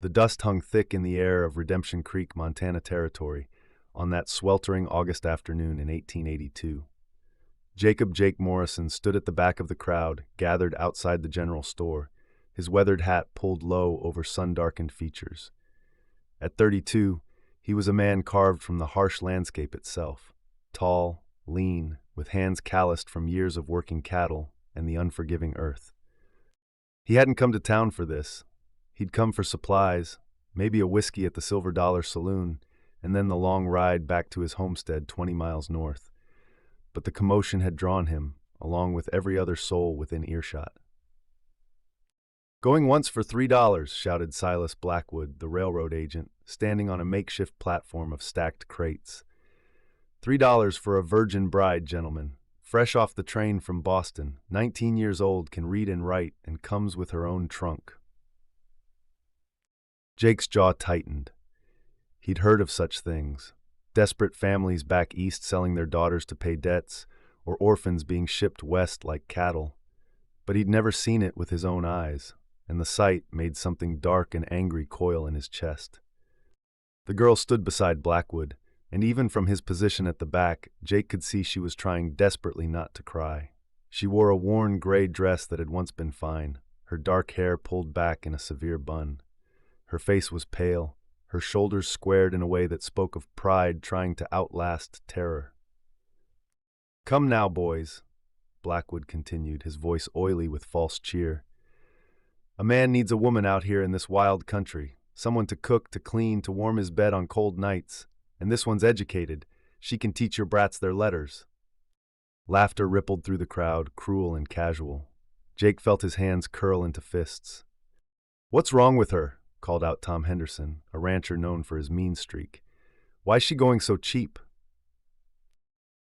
The dust hung thick in the air of Redemption Creek, Montana territory, on that sweltering August afternoon in 1882. Jacob Jake Morrison stood at the back of the crowd, gathered outside the general store, his weathered hat pulled low over sun-darkened features. At 32, he was a man carved from the harsh landscape itself, tall, lean, with hands calloused from years of working cattle and the unforgiving earth. He hadn't come to town for this. He'd come for supplies, maybe a whiskey at the Silver Dollar Saloon, and then the long ride back to his homestead 20 miles north. But the commotion had drawn him, along with every other soul within earshot. "Going once for $3, shouted Silas Blackwood, the railroad agent, standing on a makeshift platform of stacked crates. $3 for a virgin bride, gentlemen. Fresh off the train from Boston, 19 years old, can read and write, and comes with her own trunk." Jake's jaw tightened. He'd heard of such things. Desperate families back east selling their daughters to pay debts, or orphans being shipped west like cattle. But he'd never seen it with his own eyes, and the sight made something dark and angry coil in his chest. The girl stood beside Blackwood, and even from his position at the back, Jake could see she was trying desperately not to cry. She wore a worn gray dress that had once been fine, her dark hair pulled back in a severe bun. Her face was pale, her shoulders squared in a way that spoke of pride trying to outlast terror. "Come now, boys," Blackwood continued, his voice oily with false cheer. "A man needs a woman out here in this wild country, someone to cook, to clean, to warm his bed on cold nights. And this one's educated. She can teach your brats their letters." Laughter rippled through the crowd, cruel and casual. Jake felt his hands curl into fists. "What's wrong with her?" called out Tom Henderson, a rancher known for his mean streak. "Why's she going so cheap?"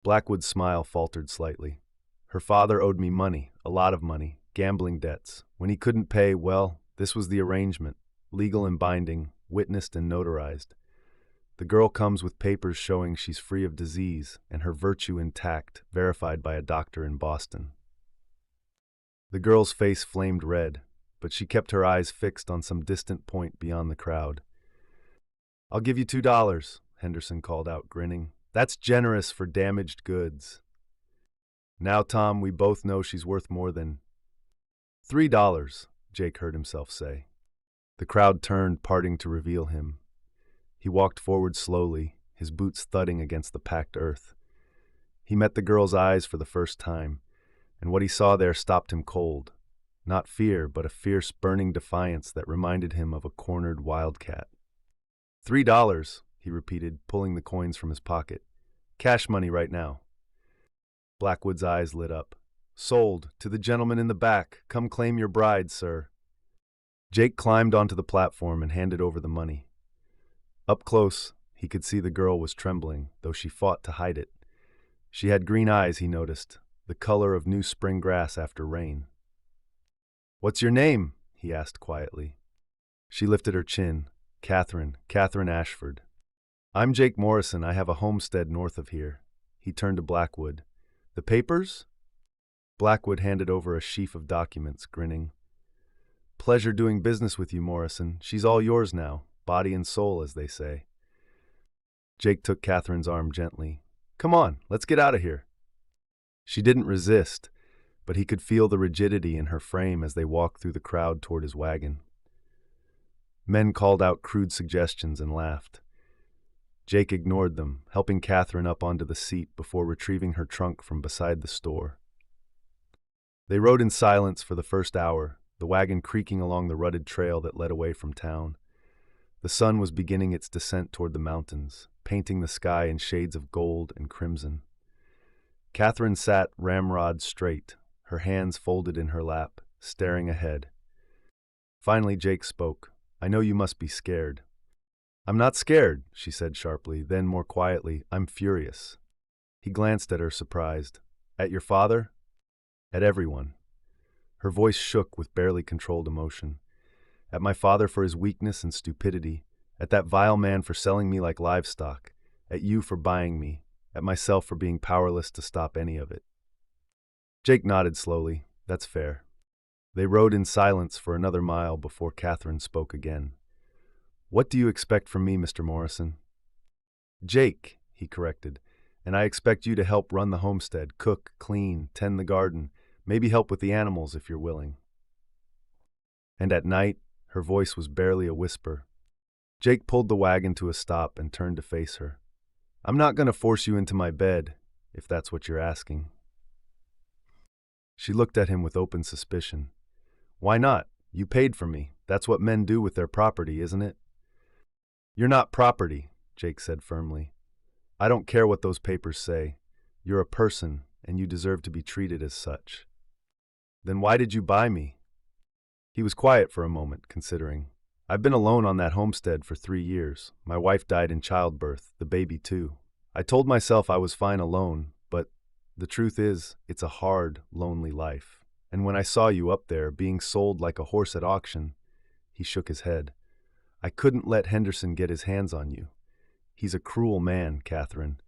Blackwood's smile faltered slightly. "Her father owed me money, a lot of money, gambling debts. When he couldn't pay, well, this was the arrangement, legal and binding, witnessed and notarized. The girl comes with papers showing she's free of disease and her virtue intact, verified by a doctor in Boston." The girl's face flamed red, but she kept her eyes fixed on some distant point beyond the crowd. "I'll give you $2, Henderson called out, grinning. "That's generous for damaged goods." "Now, Tom, we both know she's worth more than $3, Jake heard himself say. The crowd turned, parting to reveal him. He walked forward slowly, his boots thudding against the packed earth. He met the girl's eyes for the first time, and what he saw there stopped him cold. Not fear, but a fierce, burning defiance that reminded him of a cornered wildcat. $3, he repeated, pulling the coins from his pocket. "Cash money right now." Blackwood's eyes lit up. "Sold, to the gentleman in the back. Come claim your bride, sir." Jake climbed onto the platform and handed over the money. Up close, he could see the girl was trembling, though she fought to hide it. She had green eyes, he noticed, the color of new spring grass after rain. "What's your name?" he asked quietly. She lifted her chin. Catherine Ashford." "I'm Jake Morrison. I have a homestead north of here." He turned to Blackwood. "The papers?" Blackwood handed over a sheaf of documents, grinning. "Pleasure doing business with you, Morrison. She's all yours now. Body and soul, as they say." Jake took Catherine's arm gently. "Come on, let's get out of here." She didn't resist, but he could feel the rigidity in her frame as they walked through the crowd toward his wagon. Men called out crude suggestions and laughed. Jake ignored them, helping Catherine up onto the seat before retrieving her trunk from beside the store. They rode in silence for the first hour, the wagon creaking along the rutted trail that led away from town. The sun was beginning its descent toward the mountains, painting the sky in shades of gold and crimson. Catherine sat ramrod straight, her hands folded in her lap, staring ahead. Finally, Jake spoke. "I know you must be scared." "I'm not scared," she said sharply, then more quietly, "I'm furious." He glanced at her, surprised. "At your father?" "At everyone." Her voice shook with barely controlled emotion. "At my father for his weakness and stupidity, at that vile man for selling me like livestock, at you for buying me, at myself for being powerless to stop any of it." Jake nodded slowly. "That's fair." They rode in silence for another mile before Catherine spoke again. What do you expect from me, Mr. Morrison? Jake, he corrected, and I expect you to help run the homestead, cook, clean, tend the garden, maybe help with the animals if you're willing. And at night, her voice was barely a whisper. Jake pulled the wagon to a stop and turned to face her. I'm not going to force you into my bed, if that's what you're asking. She looked at him with open suspicion. Why not? You paid for me. That's what men do with their property, isn't it? You're not property, Jake said firmly. I don't care what those papers say. You're a person, and you deserve to be treated as such. Then why did you buy me? He was quiet for a moment, considering. I've been alone on that homestead for 3 years. My wife died in childbirth, the baby too. I told myself I was fine alone, but the truth is, it's a hard, lonely life. And when I saw you up there, being sold like a horse at auction, he shook his head. I couldn't let Henderson get his hands on you. He's a cruel man, Catherine.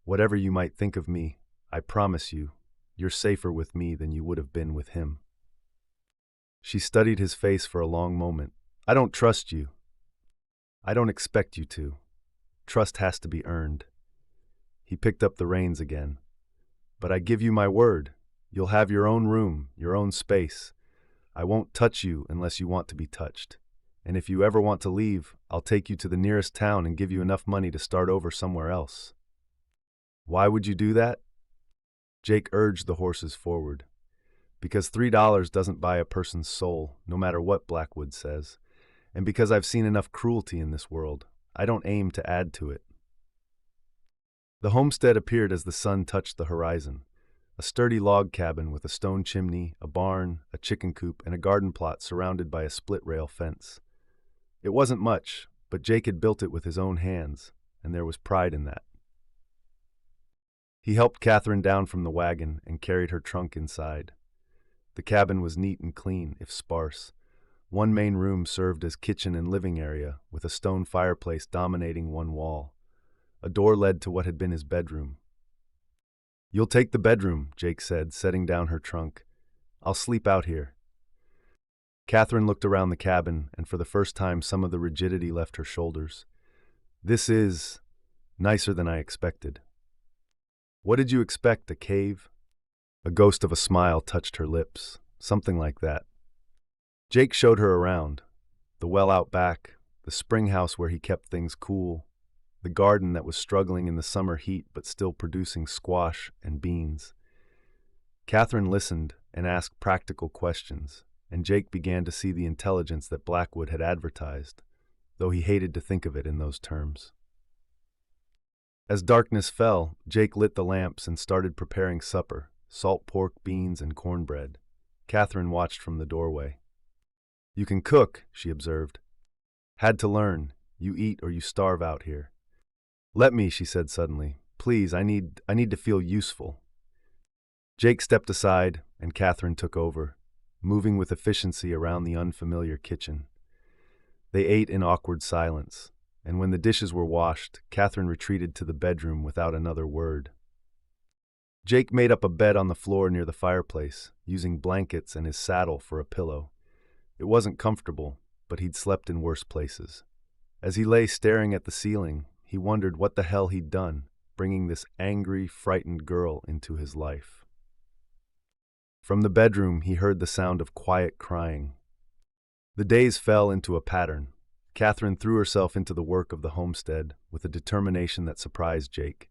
Whatever you might think of me, I promise you, you're safer with me than you would have been with him. She studied his face for a long moment. I don't trust you. I don't expect you to. Trust has to be earned. He picked up the reins again. But I give you my word. You'll have your own room, your own space. I won't touch you unless you want to be touched. And if you ever want to leave, I'll take you to the nearest town and give you enough money to start over somewhere else. Why would you do that? Jake urged the horses forward. Because $3 doesn't buy a person's soul, no matter what Blackwood says. And because I've seen enough cruelty in this world, I don't aim to add to it. The homestead appeared as the sun touched the horizon. A sturdy log cabin with a stone chimney, a barn, a chicken coop, and a garden plot surrounded by a split-rail fence. It wasn't much, but Jake had built it with his own hands, and there was pride in that. He helped Catherine down from the wagon and carried her trunk inside. The cabin was neat and clean, if sparse. One main room served as kitchen and living area, with a stone fireplace dominating one wall. A door led to what had been his bedroom. You'll take the bedroom, Jake said, setting down her trunk. I'll sleep out here. Catherine looked around the cabin, and for the first time some of the rigidity left her shoulders. This is nicer than I expected. What did you expect, a cave? A ghost of a smile touched her lips, something like that. Jake showed her around. The well out back, the spring house where he kept things cool, the garden that was struggling in the summer heat but still producing squash and beans. Catherine listened and asked practical questions, and Jake began to see the intelligence that Blackwood had advertised, though he hated to think of it in those terms. As darkness fell, Jake lit the lamps and started preparing supper, salt pork, beans, and cornbread. Catherine watched from the doorway. You can cook, she observed. Had to learn. You eat or you starve out here. Let me, she said suddenly. Please, I need to feel useful. Jake stepped aside, and Catherine took over, moving with efficiency around the unfamiliar kitchen. They ate in awkward silence, and when the dishes were washed, Catherine retreated to the bedroom without another word. Jake made up a bed on the floor near the fireplace, using blankets and his saddle for a pillow. It wasn't comfortable, but he'd slept in worse places. As he lay staring at the ceiling, he wondered what the hell he'd done, bringing this angry, frightened girl into his life. From the bedroom, he heard the sound of quiet crying. The days fell into a pattern. Catherine threw herself into the work of the homestead with a determination that surprised Jake.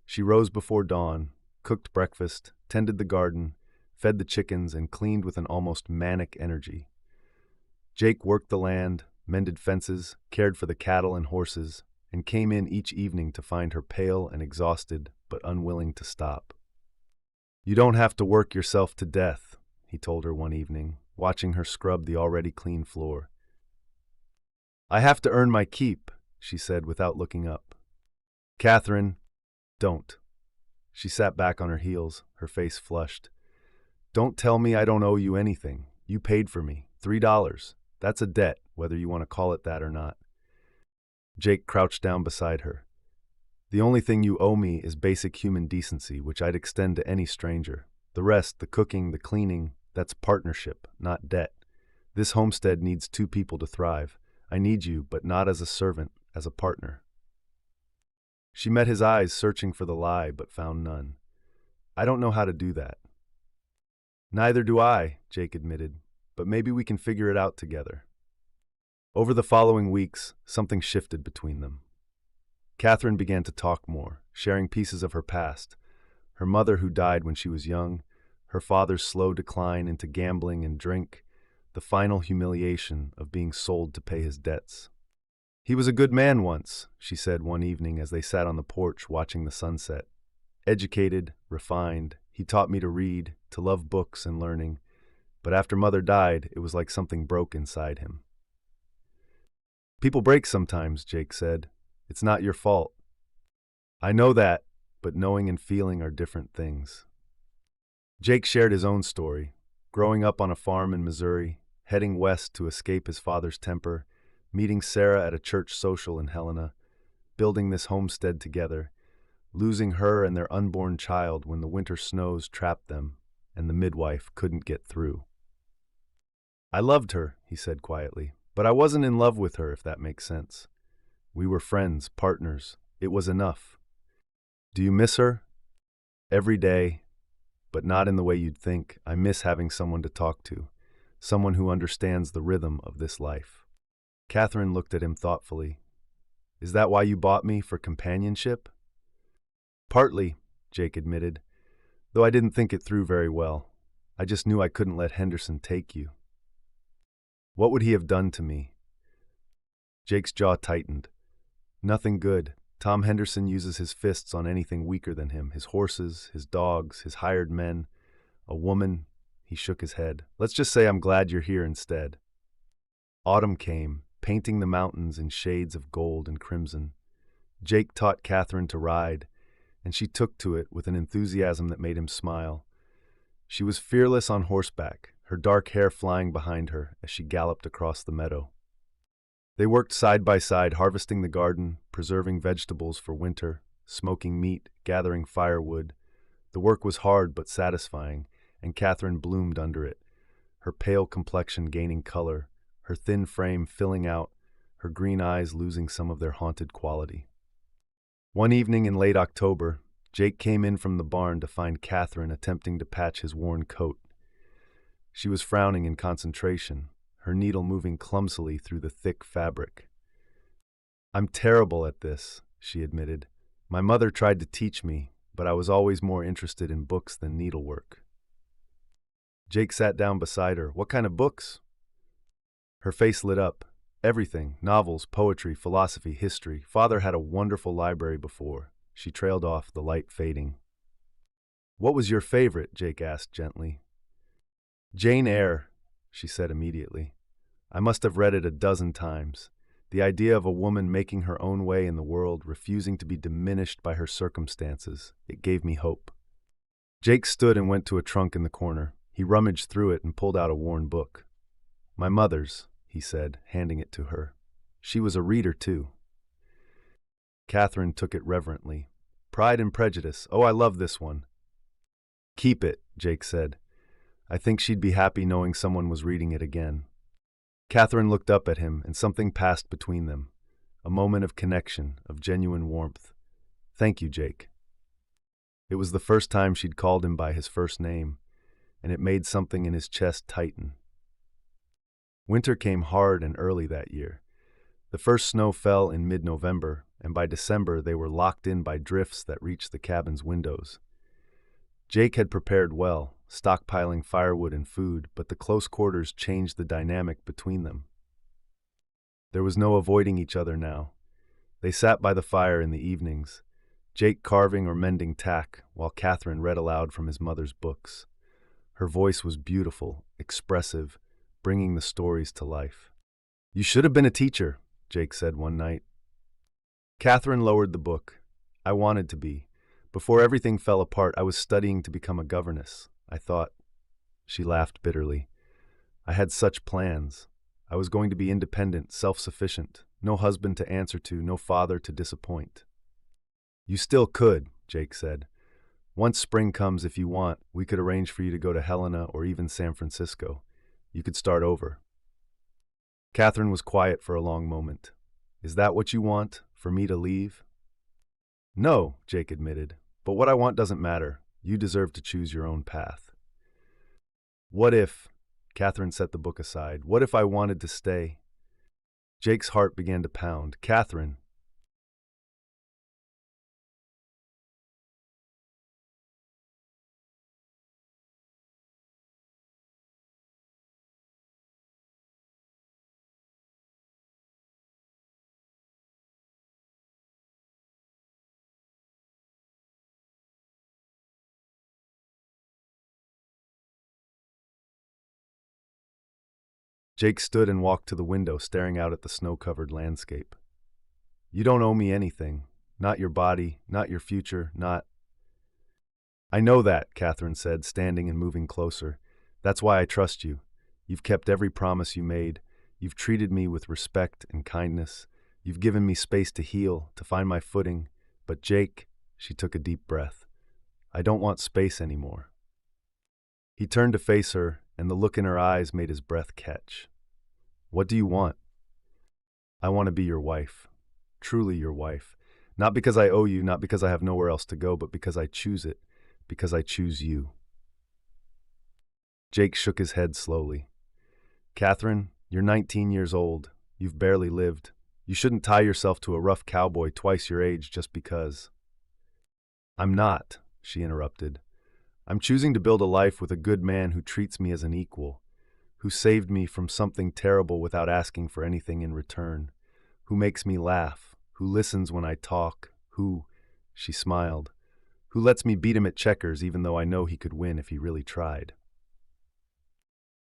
She rose before dawn, cooked breakfast, tended the garden, fed the chickens, and cleaned with an almost manic energy. Jake worked the land, mended fences, cared for the cattle and horses, and came in each evening to find her pale and exhausted, but unwilling to stop. You don't have to work yourself to death, he told her one evening, watching her scrub the already clean floor. I have to earn my keep, she said without looking up. Catherine, don't. She sat back on her heels, her face flushed. Don't tell me I don't owe you anything. You paid for me. $3. That's a debt, whether you want to call it that or not. Jake crouched down beside her. The only thing you owe me is basic human decency, which I'd extend to any stranger. The rest, the cooking, the cleaning, that's partnership, not debt. This homestead needs 2 people to thrive. I need you, but not as a servant, as a partner." She met his eyes, searching for the lie, but found none. "I don't know how to do that." "Neither do I," Jake admitted, "but maybe we can figure it out together." Over the following weeks, something shifted between them. Catherine began to talk more, sharing pieces of her past: her mother who died when she was young, her father's slow decline into gambling and drink, the final humiliation of being sold to pay his debts. "He was a good man once," she said one evening as they sat on the porch watching the sunset. "Educated, refined, he taught me to read, to love books and learning, but after Mother died, it was like something broke inside him." "People break sometimes," Jake said. "It's not your fault." "I know that, but knowing and feeling are different things." Jake shared his own story, growing up on a farm in Missouri, heading west to escape his father's temper, meeting Sarah at a church social in Helena, building this homestead together, losing her and their unborn child when the winter snows trapped them and the midwife couldn't get through. "I loved her," he said quietly, "but I wasn't in love with her, if that makes sense. We were friends, partners. It was enough." "Do you miss her?" "Every day, but not in the way you'd think. I miss having someone to talk to, someone who understands the rhythm of this life." Catherine looked at him thoughtfully. "Is that why you bought me, for companionship?" "Partly," Jake admitted, "though I didn't think it through very well. I just knew I couldn't let Henderson take you." "What would he have done to me?" Jake's jaw tightened. "Nothing good. Tom Henderson uses his fists on anything weaker than him, his horses, his dogs, his hired men. A woman." He shook his head. "Let's just say I'm glad you're here instead." Autumn came, painting the mountains in shades of gold and crimson. Jake taught Catherine to ride, and she took to it with an enthusiasm that made him smile. She was fearless on horseback, her dark hair flying behind her as she galloped across the meadow. They worked side by side, harvesting the garden, preserving vegetables for winter, smoking meat, gathering firewood. The work was hard but satisfying, and Catherine bloomed under it, her pale complexion gaining color, her thin frame filling out, her green eyes losing some of their haunted quality. One evening in late October, Jake came in from the barn to find Catherine attempting to patch his worn coat. She was frowning in concentration, her needle moving clumsily through the thick fabric. "I'm terrible at this," she admitted. "My mother tried to teach me, but I was always more interested in books than needlework." Jake sat down beside her. "What kind of books?" Her face lit up. "Everything. Novels, poetry, philosophy, history. Father had a wonderful library before." She trailed off, the light fading. "What was your favorite?" Jake asked gently. "Jane Eyre," she said immediately. "I must have read it a dozen times. The idea of a woman making her own way in the world, refusing to be diminished by her circumstances. It gave me hope." Jake stood and went to a trunk in the corner. He rummaged through it and pulled out a worn book. "My mother's," he said, handing it to her. "She was a reader, too." Catherine took it reverently. "Pride and Prejudice. Oh, I love this one." "Keep it," Jake said. "I think she'd be happy knowing someone was reading it again." Catherine looked up at him, and something passed between them. A moment of connection, of genuine warmth. "Thank you, Jake." It was the first time she'd called him by his first name, and it made something in his chest tighten. Winter came hard and early that year. The first snow fell in mid-November, and by December they were locked in by drifts that reached the cabin's windows. Jake had prepared well, stockpiling firewood and food, but the close quarters changed the dynamic between them. There was no avoiding each other now. They sat by the fire in the evenings, Jake carving or mending tack, while Catherine read aloud from his mother's books. Her voice was beautiful, expressive, bringing the stories to life. "You should have been a teacher," Jake said one night. Catherine lowered the book. "I wanted to be. Before everything fell apart, I was studying to become a governess. I thought." She laughed bitterly. "I had such plans. I was going to be independent, self-sufficient, no husband to answer to, no father to disappoint." "You still could," Jake said. "Once spring comes, if you want, we could arrange for you to go to Helena or even San Francisco. You could start over." Catherine was quiet for a long moment. Is that what you want, for me to leave? No, Jake admitted, but what I want doesn't matter. You deserve to choose your own path. What if, Catherine set the book aside, what if I wanted to stay? Jake's heart began to pound. Catherine. Jake stood and walked to the window, staring out at the snow-covered landscape. You don't owe me anything. Not your body, not your future, not... I know that, Catherine said, standing and moving closer. That's why I trust you. You've kept every promise you made. You've treated me with respect and kindness. You've given me space to heal, to find my footing. But Jake, she took a deep breath. I don't want space anymore. He turned to face her, and the look in her eyes made his breath catch. What do you want? I want to be your wife. Truly your wife. Not because I owe you, not because I have nowhere else to go, but because I choose it. Because I choose you. Jake shook his head slowly. Catherine, you're 19 years old. You've barely lived. You shouldn't tie yourself to a rough cowboy twice your age just because. I'm not, she interrupted. I'm choosing to build a life with a good man who treats me as an equal, who saved me from something terrible without asking for anything in return, who makes me laugh, who listens when I talk, who, she smiled, who lets me beat him at checkers even though I know he could win if he really tried.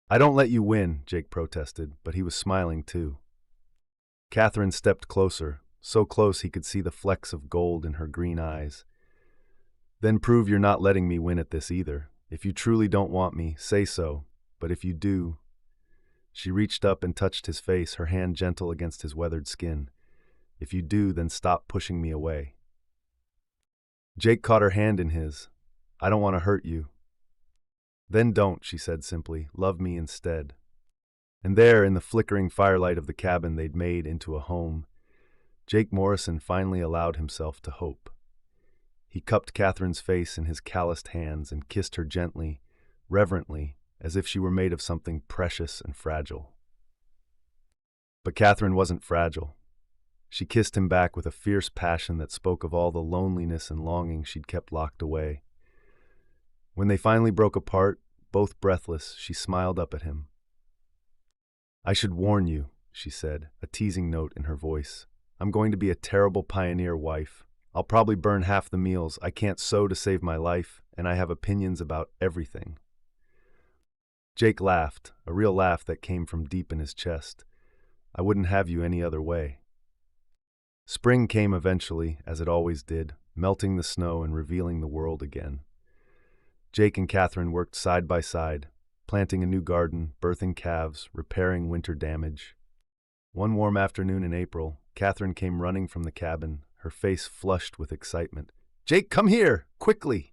I don't let you win, Jake protested, but he was smiling too. Catherine stepped closer, so close he could see the flecks of gold in her green eyes. Then prove you're not letting me win at this either. If you truly don't want me, say so. But if you do... She reached up and touched his face, her hand gentle against his weathered skin. If you do, then stop pushing me away. Jake caught her hand in his. I don't want to hurt you. Then don't, she said simply. Love me instead. And there, in the flickering firelight of the cabin they'd made into a home, Jake Morrison finally allowed himself to hope. He cupped Catherine's face in his calloused hands and kissed her gently, reverently, as if she were made of something precious and fragile. But Catherine wasn't fragile. She kissed him back with a fierce passion that spoke of all the loneliness and longing she'd kept locked away. When they finally broke apart, both breathless, she smiled up at him. I should warn you, she said, a teasing note in her voice. I'm going to be a terrible pioneer wife. I'll probably burn half the meals. I can't sew to save my life, and I have opinions about everything. Jake laughed, a real laugh that came from deep in his chest. I wouldn't have you any other way. Spring came eventually, as it always did, melting the snow and revealing the world again. Jake and Catherine worked side by side, planting a new garden, birthing calves, repairing winter damage. One warm afternoon in April, Catherine came running from the cabin, her face flushed with excitement. Jake, come here! Quickly!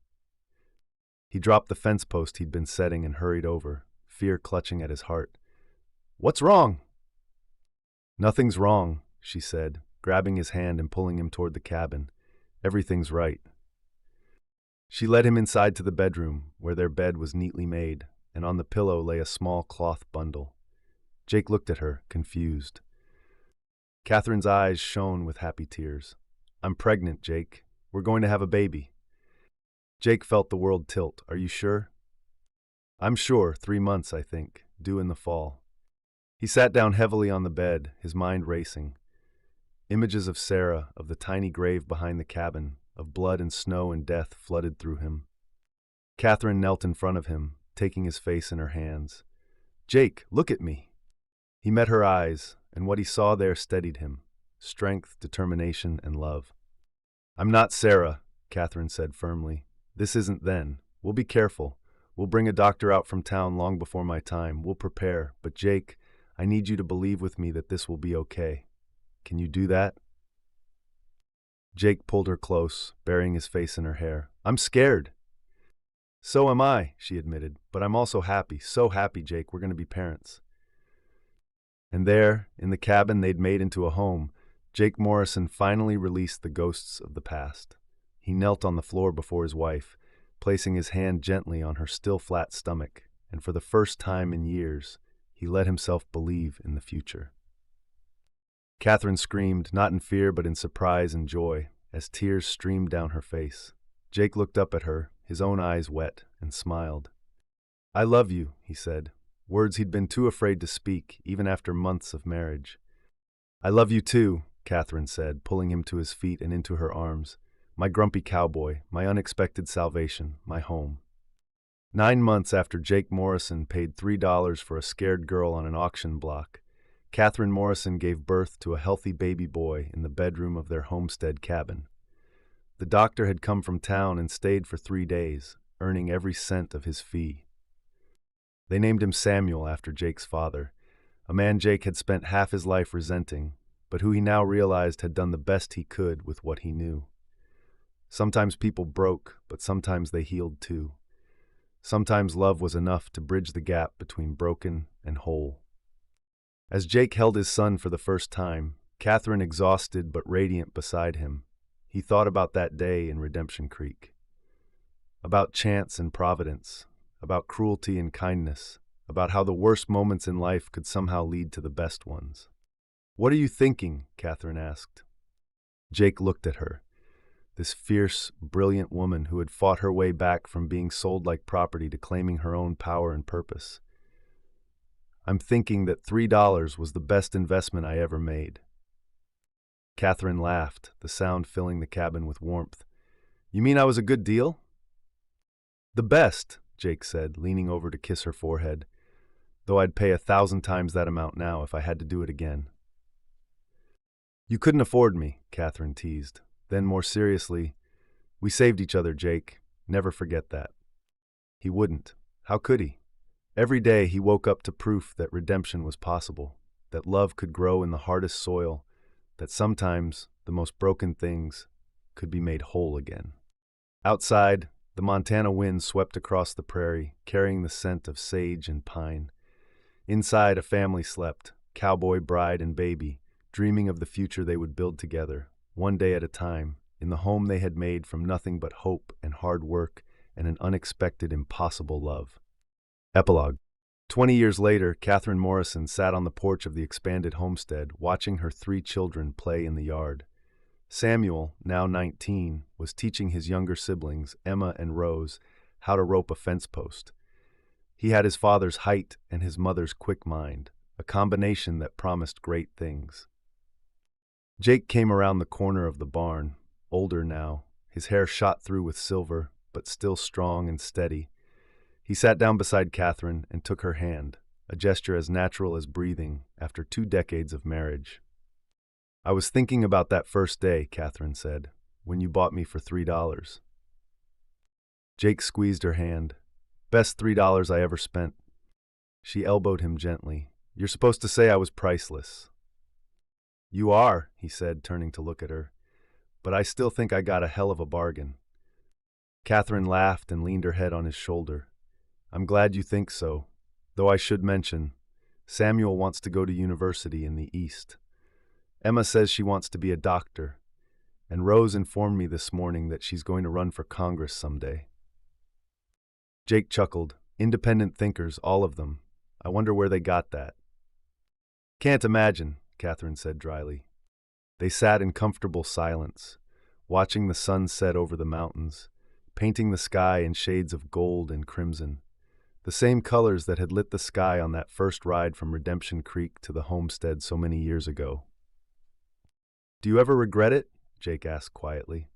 He dropped the fence post he'd been setting and hurried over, fear clutching at his heart. What's wrong? Nothing's wrong, she said, grabbing his hand and pulling him toward the cabin. Everything's right. She led him inside to the bedroom, where their bed was neatly made, and on the pillow lay a small cloth bundle. Jake looked at her, confused. Catherine's eyes shone with happy tears. I'm pregnant, Jake. We're going to have a baby. Jake felt the world tilt. Are you sure? I'm sure. 3 months, I think. Due in the fall. He sat down heavily on the bed, his mind racing. Images of Sarah, of the tiny grave behind the cabin, of blood and snow and death flooded through him. Catherine knelt in front of him, taking his face in her hands. Jake, look at me. He met her eyes, and what he saw there steadied him. Strength, determination, and love. I'm not Sarah, Catherine said firmly. This isn't then. We'll be careful. We'll bring a doctor out from town long before my time. We'll prepare. But Jake, I need you to believe with me that this will be okay. Can you do that? Jake pulled her close, burying his face in her hair. I'm scared. So am I, she admitted. But I'm also happy. So happy, Jake. We're going to be parents. And there, in the cabin they'd made into a home, Jake Morrison finally released the ghosts of the past. He knelt on the floor before his wife, placing his hand gently on her still flat stomach, and for the first time in years, he let himself believe in the future. Catherine screamed, not in fear but in surprise and joy, as tears streamed down her face. Jake looked up at her, his own eyes wet, and smiled. "I love you," he said, words he'd been too afraid to speak, even after months of marriage. "I love you too," Catherine said, pulling him to his feet and into her arms. "My grumpy cowboy, my unexpected salvation, my home." 9 months after Jake Morrison paid $3 for a scared girl on an auction block, Catherine Morrison gave birth to a healthy baby boy in the bedroom of their homestead cabin. The doctor had come from town and stayed for 3 days, earning every cent of his fee. They named him Samuel after Jake's father, a man Jake had spent half his life resenting, but who he now realized had done the best he could with what he knew. Sometimes people broke, but sometimes they healed too. Sometimes love was enough to bridge the gap between broken and whole. As Jake held his son for the first time, Catherine exhausted but radiant beside him, he thought about that day in Redemption Creek. About chance and providence, about cruelty and kindness, about how the worst moments in life could somehow lead to the best ones. "What are you thinking?" Catherine asked. Jake looked at her, this fierce, brilliant woman who had fought her way back from being sold like property to claiming her own power and purpose. "I'm thinking that $3 was the best investment I ever made." Catherine laughed, the sound filling the cabin with warmth. "You mean I was a good deal?" "The best," Jake said, leaning over to kiss her forehead, "though I'd pay 1,000 times that amount now if I had to do it again." "You couldn't afford me," Catherine teased. Then more seriously, "We saved each other, Jake. Never forget that." He wouldn't. How could he? Every day he woke up to proof that redemption was possible, that love could grow in the hardest soil, that sometimes the most broken things could be made whole again. Outside, the Montana wind swept across the prairie, carrying the scent of sage and pine. Inside, a family slept, cowboy, bride, and baby, dreaming of the future they would build together, one day at a time, in the home they had made from nothing but hope and hard work and an unexpected, impossible love. Epilogue. 20 years later, Catherine Morrison sat on the porch of the expanded homestead, watching her 3 children play in the yard. Samuel, now 19, was teaching his younger siblings, Emma and Rose, how to rope a fence post. He had his father's height and his mother's quick mind, a combination that promised great things. Jake came around the corner of the barn, older now, his hair shot through with silver, but still strong and steady. He sat down beside Catherine and took her hand, a gesture as natural as breathing after 2 decades of marriage. "I was thinking about that first day," Catherine said, "when you bought me for $3. Jake squeezed her hand. "Best $3 I ever spent." She elbowed him gently. "You're supposed to say I was priceless." "You are," he said, turning to look at her, "but I still think I got a hell of a bargain." Catherine laughed and leaned her head on his shoulder. "I'm glad you think so, though I should mention, Samuel wants to go to university in the East. Emma says she wants to be a doctor, and Rose informed me this morning that she's going to run for Congress someday." Jake chuckled. "Independent thinkers, all of them. I wonder where they got that." "Can't imagine," Catherine said dryly. They sat in comfortable silence, watching the sun set over the mountains, painting the sky in shades of gold and crimson, the same colors that had lit the sky on that first ride from Redemption Creek to the homestead so many years ago. "Do you ever regret it?" Jake asked quietly.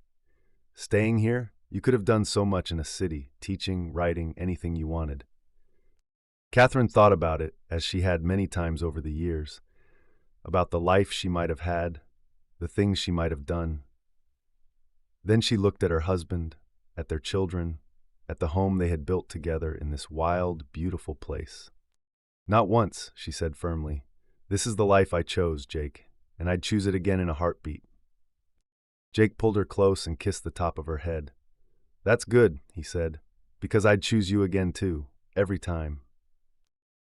"Staying here? You could have done so much in a city, teaching, writing, anything you wanted." Catherine thought about it, as she had many times over the years, about the life she might have had, the things she might have done. Then she looked at her husband, at their children, at the home they had built together in this wild, beautiful place. "Not once," she said firmly. "This is the life I chose, Jake, and I'd choose it again in a heartbeat." Jake pulled her close and kissed the top of her head. "That's good," he said, "because I'd choose you again too, every time."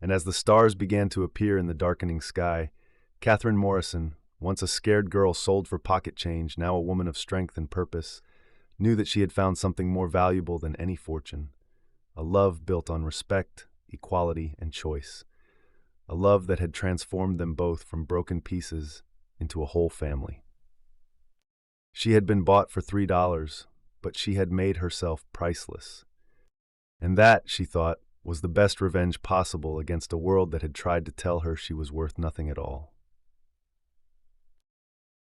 And as the stars began to appear in the darkening sky, Catherine Morrison, once a scared girl sold for pocket change, now a woman of strength and purpose, knew that she had found something more valuable than any fortune, a love built on respect, equality, and choice, a love that had transformed them both from broken pieces into a whole family. She had been bought for $3, but she had made herself priceless. And that, she thought, was the best revenge possible against a world that had tried to tell her she was worth nothing at all.